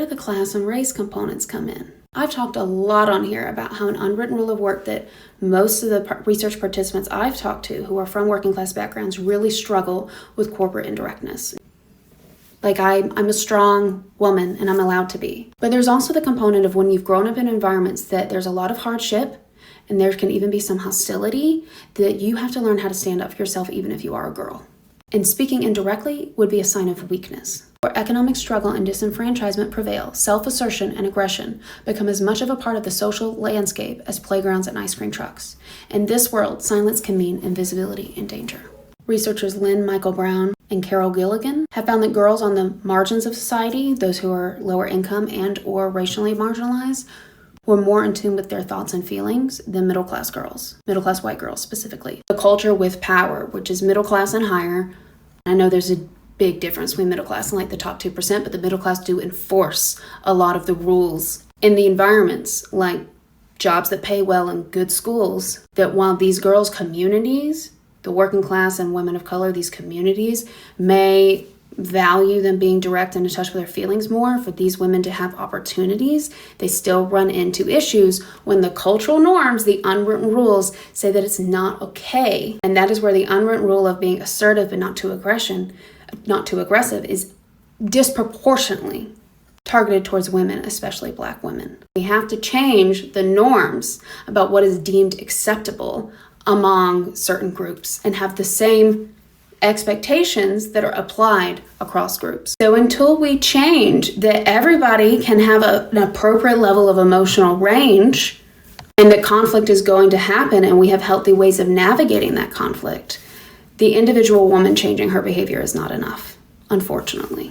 do the class and race components come in? I've talked a lot on here about how an unwritten rule of work that most of the research participants I've talked to who are from working class backgrounds really struggle with corporate indirectness. Like I'm a strong woman and I'm allowed to be. But there's also the component of when you've grown up in environments that there's a lot of hardship and there can even be some hostility, that you have to learn how to stand up for yourself even if you are a girl. And speaking indirectly would be a sign of weakness. Where economic struggle and disenfranchisement prevail, self-assertion and aggression become as much of a part of the social landscape as playgrounds and ice cream trucks. In this world, silence can mean invisibility and danger. Researchers Mikel Brown and Gilligan have found that girls on the margins of society, those who are lower income and or racially marginalized, were more in tune with their thoughts and feelings than middle-class girls, middle-class white girls specifically. The culture with power, which is middle class and higher. I know there's a big difference between middle class and like the top 2%, but the middle class do enforce a lot of the rules in the environments, like jobs that pay well and good schools, that while these girls' communities, the working class and women of color, these communities may value them being direct and in touch with their feelings more, for these women to have opportunities, they still run into issues when the cultural norms, the unwritten rules, say that it's not okay. And that is where the unwritten rule of being assertive but not too aggressive is disproportionately targeted towards women, especially Black women. We have to change the norms about what is deemed acceptable among certain groups and have the same expectations that are applied across groups. So until we change that everybody can have an appropriate level of emotional range and that conflict is going to happen and we have healthy ways of navigating that conflict, the individual woman changing her behavior is not enough, unfortunately.